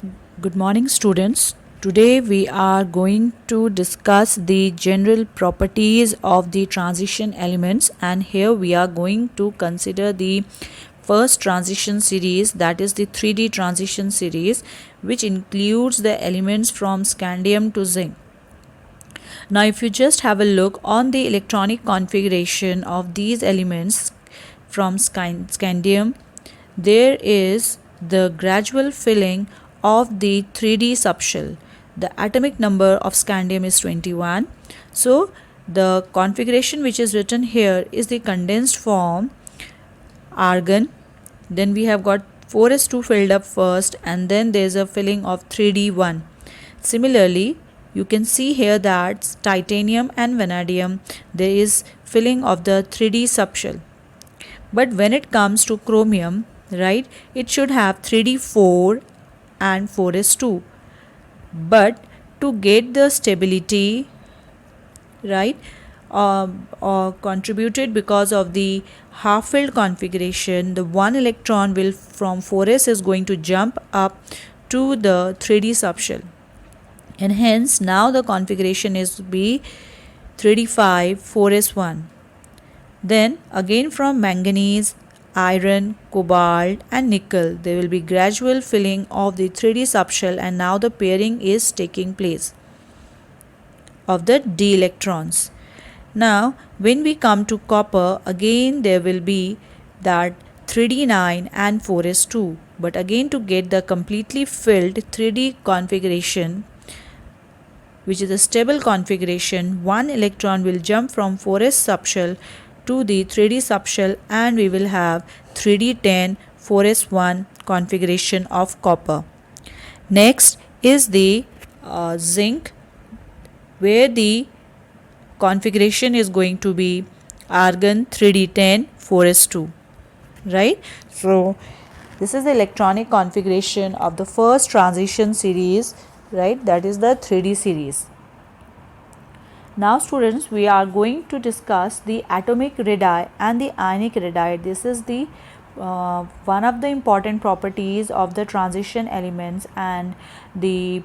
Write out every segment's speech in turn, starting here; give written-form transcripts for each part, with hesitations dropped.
Good morning, students. Today we are going to discuss the general properties of the transition elements, and here we are going to consider the first transition series, that is the 3D transition series, which includes the elements from scandium to zinc. Now, if you just have a look on the electronic configuration of these elements from scandium, there is the gradual filling of the 3D subshell. The atomic number of scandium is 21. So, the configuration which is written here is the condensed form argon. Then we have got 4s2 filled up first, and then there is a filling of 3D1. Similarly, you can see here that titanium and vanadium, there is filling of the 3D subshell. But when it comes to chromium, right, it should have 3D4 and 4s2. But to get the stability, right, contributed because of the half filled configuration, the one electron will from 4s is going to jump up to the 3D subshell, and hence now the configuration is be 3d5 4s1. Then again from manganese, iron, cobalt and nickel, there will be gradual filling of the 3D subshell, and now the pairing is taking place of the d electrons. Now when we come to copper, again there will be that 3d9 and 4s2, but again to get the completely filled 3D configuration, which is a stable configuration, one electron will jump from 4s subshell to the 3D subshell, and we will have 3d10 4s1 configuration of copper. Next is the zinc, where the configuration is going to be argon 3d10 4s2, right? So this is the electronic configuration of the first transition series, right, that is the 3D series. Now students, we are going to discuss the atomic radii and the ionic radii. This is the one of the important properties of the transition elements, and the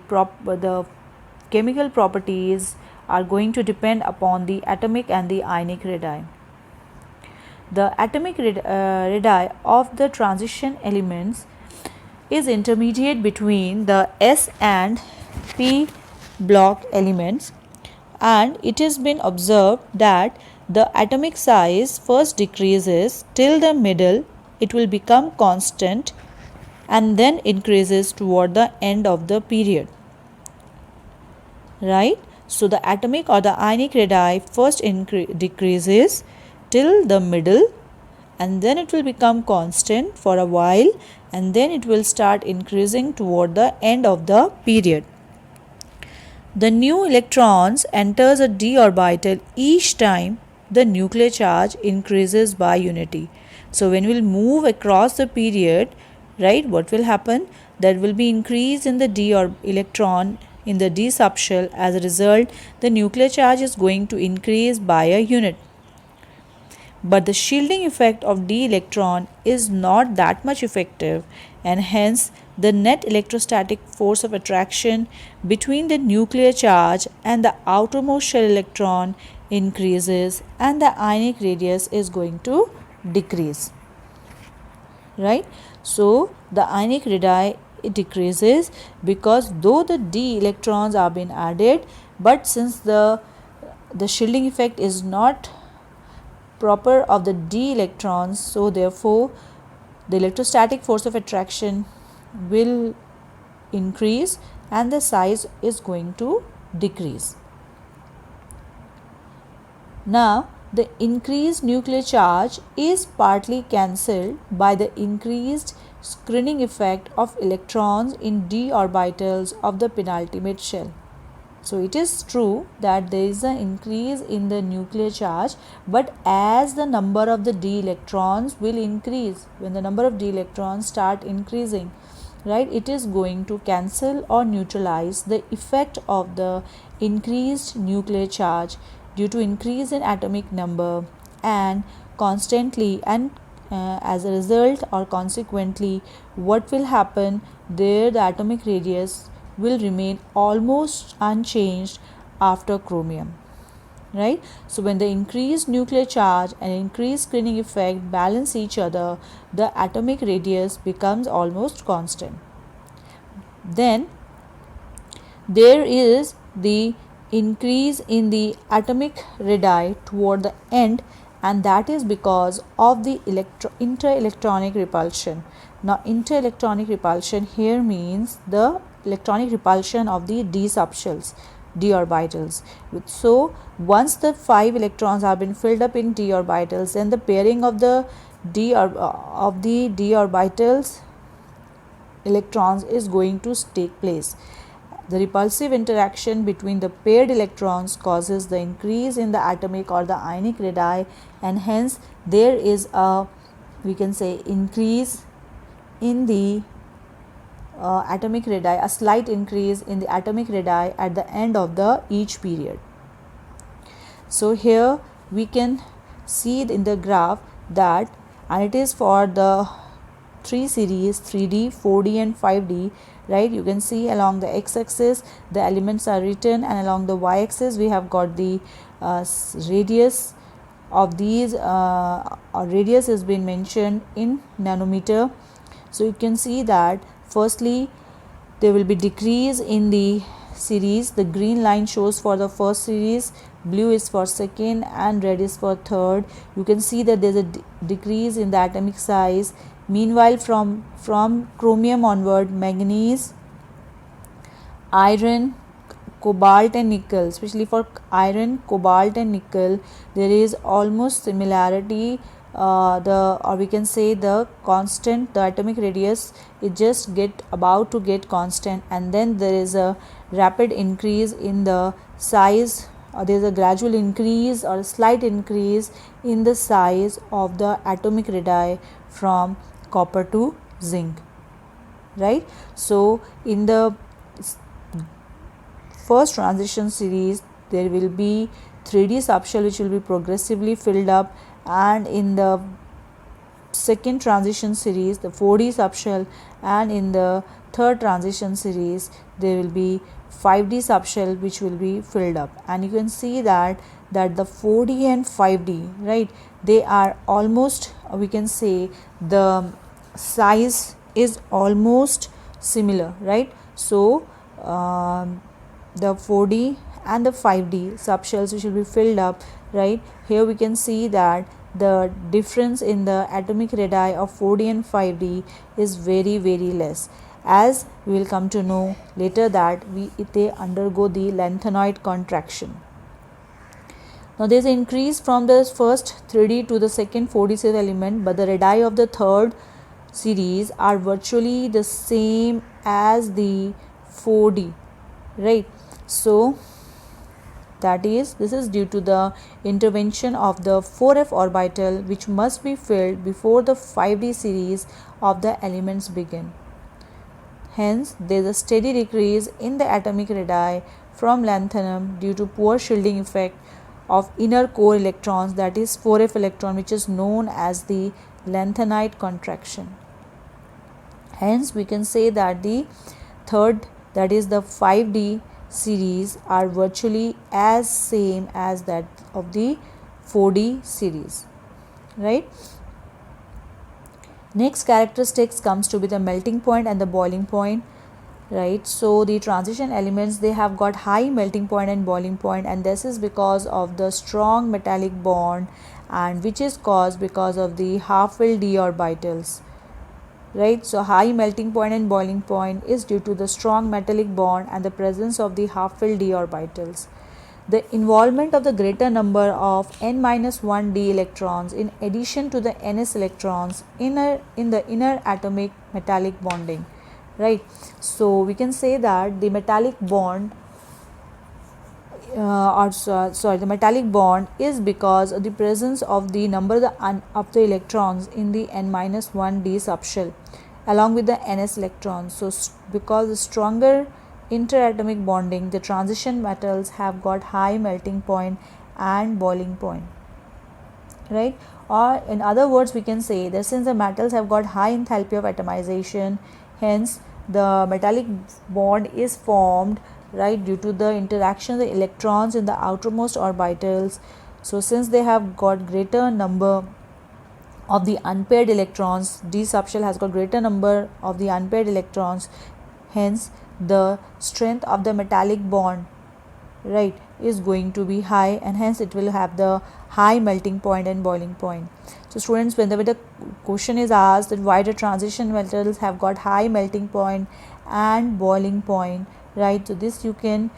chemical properties are going to depend upon the atomic and the ionic radii. The atomic radii of the transition elements is intermediate between the S and P block elements, and it has been observed that the atomic size first decreases till the middle, it will become constant and then increases toward the end of the period, right? So the atomic or the ionic radii first decreases till the middle, and then it will become constant for a while, and then it will start increasing toward the end of the period. The new electrons enters a d orbital each time the nuclear charge increases by unity. So when we will move across the period, right, what will happen? There will be increase in the d or electron in the d subshell. As a result, the nuclear charge is going to increase by a unit. But the shielding effect of d electron is not that much effective, and hence the net electrostatic force of attraction between the nuclear charge and the outermost shell electron increases, and the ionic radius is going to decrease, right? So the ionic radii, it decreases because though the d electrons are being added, but since the shielding effect is not proper of the d electrons, so therefore the electrostatic force of attraction will increase and the size is going to decrease. Now the increased nuclear charge is partly cancelled by the increased screening effect of electrons in d orbitals of the penultimate shell. So it is true that there is an increase in the nuclear charge, but as the number of the d electrons will increase, when the number of d electrons start increasing, right, it is going to cancel or neutralize the effect of the increased nuclear charge due to increase in atomic number, and constantly and as a result or consequently what will happen, there the atomic radius will remain almost unchanged after chromium. Right? So when the increased nuclear charge and increased screening effect balance each other, the atomic radius becomes almost constant. Then there is the increase in the atomic radii toward the end, and that is because of the inter-electronic repulsion. Now inter-electronic repulsion here means the electronic repulsion of the d subshells, d orbitals. So once the 5 electrons have been filled up in d orbitals, then the pairing of the d orbitals electrons is going to take place. The repulsive interaction between the paired electrons causes the increase in the atomic or the ionic radii, and hence there is a, we can say, increase in the atomic radii, a slight increase in the atomic radii at the end of the each period. So here we can see in the graph that, and it is for the 3 series 3D, 4D and 5D, right? You can see along the x-axis the elements are written, and along the y-axis we have got the radius of these radius has been mentioned in nanometer. So you can see that firstly there will be decrease in the series. The green line shows for the first series, blue is for second and red is for third. You can see that there is a decrease in the atomic size. Meanwhile from chromium onward, manganese, iron, cobalt and nickel, especially for iron, cobalt and nickel, there is almost similarity, or we can say the constant, the atomic radius it just about to get constant, and then there is a rapid increase in the size, or there is a gradual increase or a slight increase in the size of the atomic radii from copper to zinc, right? So in the first transition series there will be 3D subshell which will be progressively filled up, and in the second transition series the 4D subshell, and in the third transition series there will be 5D subshell which will be filled up. And you can see that the 4D and 5D, right, they are almost, we can say the size is almost similar, right? So the 4D and the 5D subshells which will be filled up, right, here we can see that the difference in the atomic radii of 4D and 5D is very less, as we will come to know later that they undergo the lanthanoid contraction. Now there is an increase from the first 3D to the second 4D series element, but the radii of the third series are virtually the same as the 4D, right? So this is due to the intervention of the 4f orbital, which must be filled before the 5D series of the elements begin. Hence there is a steady decrease in the atomic radii from lanthanum due to poor shielding effect of inner core electrons, that is 4f electron, which is known as the lanthanide contraction. Hence we can say that the third, that is the 5D series, are virtually as same as that of the 4D series, right? Next characteristics comes to be the melting point and the boiling point, right? So the transition elements, they have got high melting point and boiling point, and this is because of the strong metallic bond, and which is caused because of the half-filled d orbitals, right? So high melting point and boiling point is due to the strong metallic bond and the presence of the half-filled d orbitals. The involvement of the greater number of n-1 d electrons in addition to the ns electrons in the inner atomic metallic bonding, right? So we can say that the metallic bond the metallic bond is because of the presence of the number of the electrons in the n-1 d subshell along with the ns electrons. So because the stronger interatomic bonding, the transition metals have got high melting point and boiling point, right? Or in other words we can say that since the metals have got high enthalpy of atomization, hence the metallic bond is formed, right, due to the interaction of the electrons in the outermost orbitals. So since they have got greater number of the unpaired electrons, d subshell has got greater number of the unpaired electrons, hence the strength of the metallic bond, right, is going to be high, and hence it will have the high melting point and boiling point. So students, whenever the question is asked that why the transition metals have got high melting point and boiling point, right, so this you can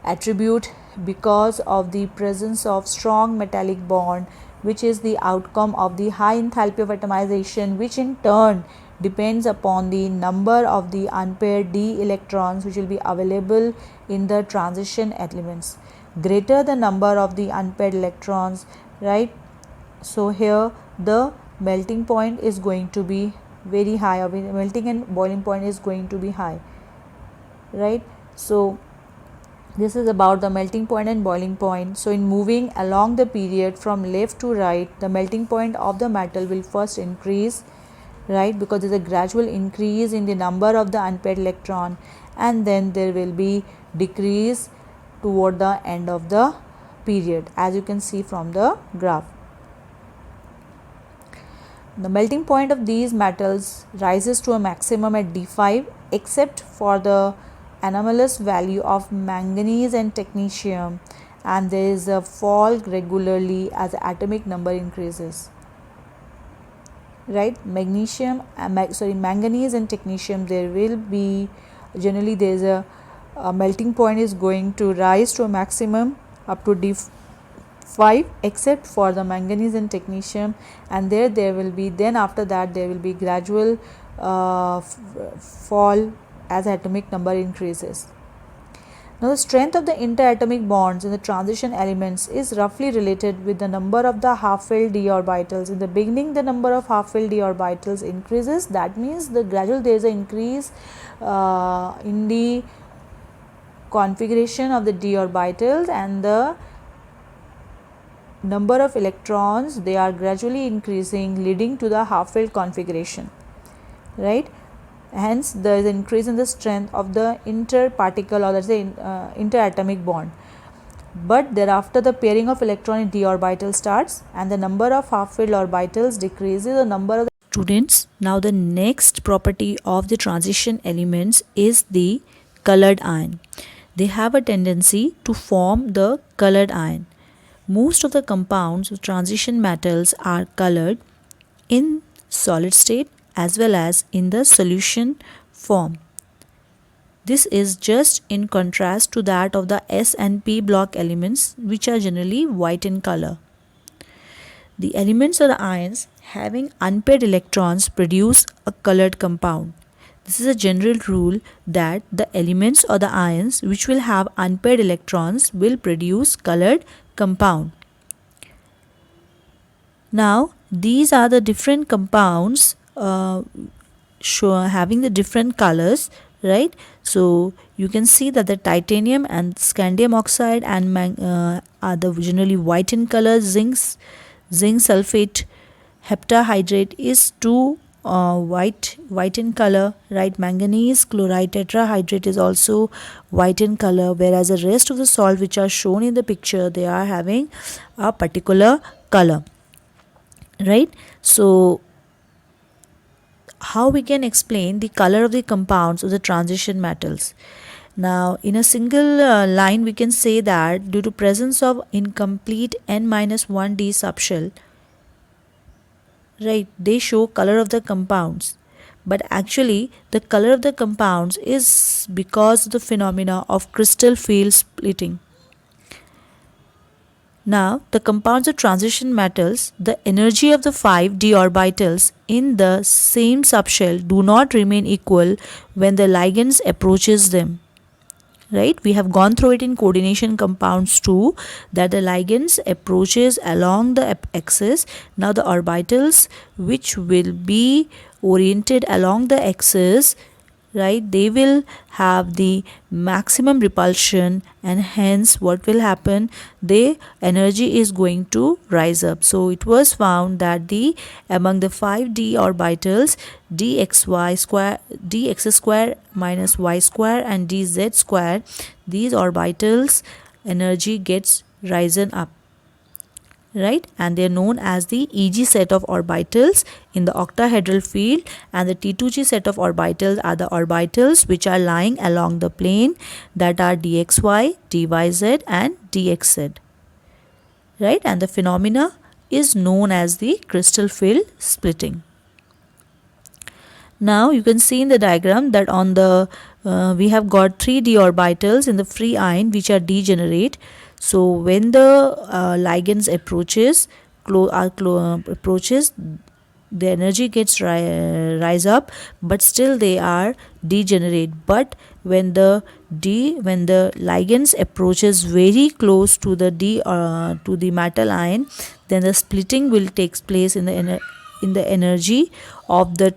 attribute because of the presence of strong metallic bond, which is the outcome of the high enthalpy of atomization, which in turn depends upon the number of the unpaired d electrons which will be available in the transition elements. Greater the number of the unpaired electrons, right, so here the melting point is going to be very high, or melting and boiling point is going to be high, right. So this is about the melting point and boiling point. So in moving along the period from left to right, the melting point of the metal will first increase, right, because there is a gradual increase in the number of the unpaired electron, and then there will be decrease toward the end of the period, as you can see from the graph. The melting point of these metals rises to a maximum at D5, except for the anomalous value of manganese and technetium, and there is a fall regularly as the atomic number increases, right. Manganese and technetium, there will be generally there is a melting point is going to rise to a maximum up to D5, except for the manganese and technetium, and there will be, then after that there will be gradual fall as atomic number increases. Now the strength of the interatomic bonds in the transition elements is roughly related with the number of the half-filled d orbitals. In the beginning, the number of half-filled d orbitals increases. That means the gradual there is an increase in the configuration of the d orbitals, and the number of electrons, they are gradually increasing, leading to the half-filled configuration, right. Hence there is an increase in the strength of the interparticle, or let's say interatomic bond. But thereafter the pairing of electron in d orbital starts, and the number of half-filled orbitals decreases the number of the students. Now the next property of the transition elements is the colored ion. They have a tendency to form the colored ion. Most of the compounds of transition metals are colored in solid state as well as in the solution form. This is just in contrast to that of the S and P block elements, which are generally white in color. The elements or the ions having unpaired electrons produce a colored compound. This is a general rule that the elements or the ions which will have unpaired electrons will produce colored compound. Now these are the different compounds having the different colors, right. So you can see that the titanium and scandium oxide and are the generally white in color. Zinc sulfate heptahydrate is too white in color, right. Manganese chloride tetrahydrate is also white in color, whereas the rest of the salt which are shown in the picture, they are having a particular color, right. So how we can explain the color of the compounds of the transition metals? Now in a single line we can say that due to presence of incomplete n-1 d subshell, right, they show color of the compounds, but actually the color of the compounds is because of the phenomena of crystal field splitting. Now the compounds of transition metals, the energy of the 5 d orbitals in the same subshell do not remain equal when the ligands approaches them, right. We have gone through it in coordination compounds too, that the ligands approaches along the axis. Now the orbitals which will be oriented along the axis, right, they will have the maximum repulsion, and hence what will happen, the energy is going to rise up. So it was found that the among the 5d orbitals, dx square minus y square and dz square, these orbitals energy gets risen up, right, and they are known as the EG set of orbitals in the octahedral field, and the T2G set of orbitals are the orbitals which are lying along the plane, that are dxy, dyz and dxz, right, and the phenomena is known as the crystal field splitting. Now you can see in the diagram that on the we have got 3d orbitals in the free ion which are degenerate. So when the ligands approaches, the energy gets rise up, but still they are degenerate. But when the ligands approaches very close to the to the metal ion, then the splitting will take place in the energy of the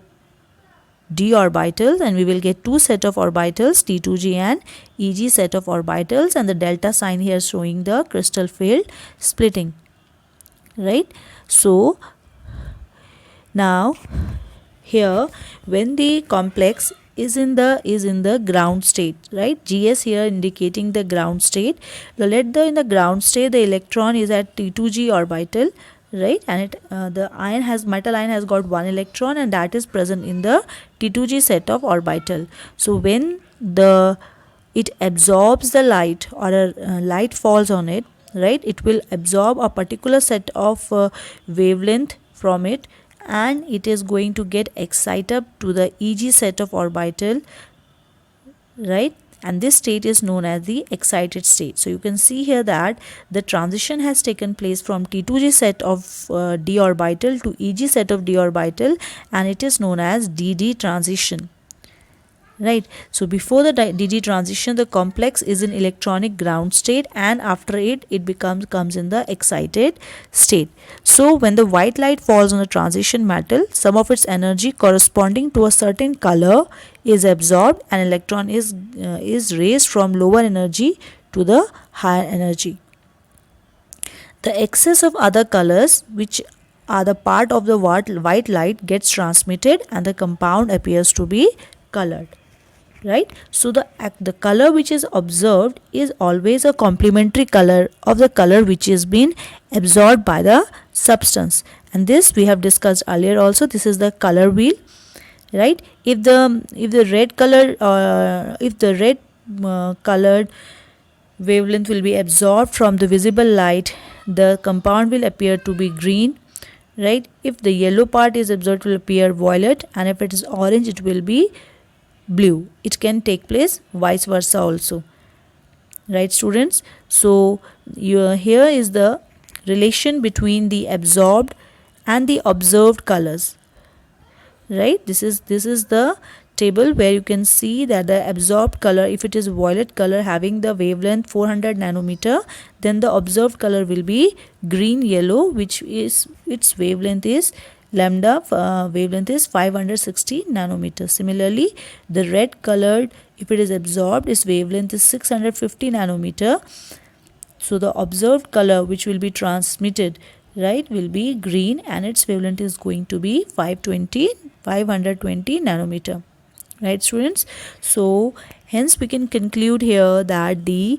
d orbitals, and we will get two set of orbitals, T2G and EG set of orbitals, and the delta sign here showing the crystal field splitting, right. So now here when the complex is in the ground state, right, GS here indicating the ground state. So let in the ground state the electron is at T2G orbital, right, and the metal ion has got one electron, and that is present in the T2G set of orbital. So when it absorbs the light, or a light falls on it, right, it will absorb a particular set of wavelength from it, and it is going to get excited up to the EG set of orbital, right, and this state is known as the excited state. So you can see here that the transition has taken place from T2G set of d orbital to EG set of d orbital, and it is known as DD transition, right. So before the DD transition, the complex is in electronic ground state, and after it comes in the excited state. So when the white light falls on the transition metal, some of its energy corresponding to a certain color is absorbed, and electron is raised from lower energy to the higher energy. The excess of other colors which are the part of the white light gets transmitted, and the compound appears to be colored, right. So the color which is observed is always a complementary color of the color which is been absorbed by the substance, and this we have discussed earlier also. This is the color wheel, right. If the red color colored wavelength will be absorbed from the visible light, the compound will appear to be green, right. If the yellow part is absorbed, it will appear violet, and if it is orange, it will be blue. It can take place vice versa also, right, students. So here is the relation between the absorbed and the observed colors, right. This is the table where you can see that the absorbed color, if it is violet color having the wavelength 400 nanometer, then the observed color will be green yellow, which is its wavelength is lambda wavelength is 560 nanometers. Similarly, the red colored, if it is absorbed, its wavelength is 650 nanometer. So the observed color which will be transmitted, right, will be green, and its wavelength is going to be 520 nanometer, right, students. So hence we can conclude here that the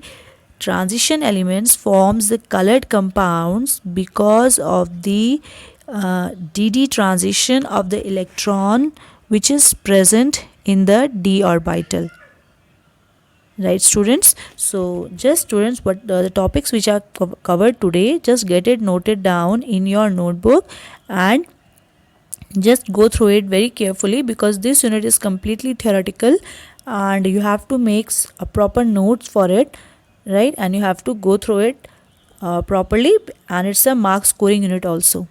transition elements forms the colored compounds because of the DD transition of the electron which is present in the d orbital, right, students. So just students, what the topics which are covered today, just get it noted down in your notebook and just go through it very carefully, because this unit is completely theoretical and you have to make a proper notes for it, right, and you have to go through it properly, and it's a mark scoring unit also.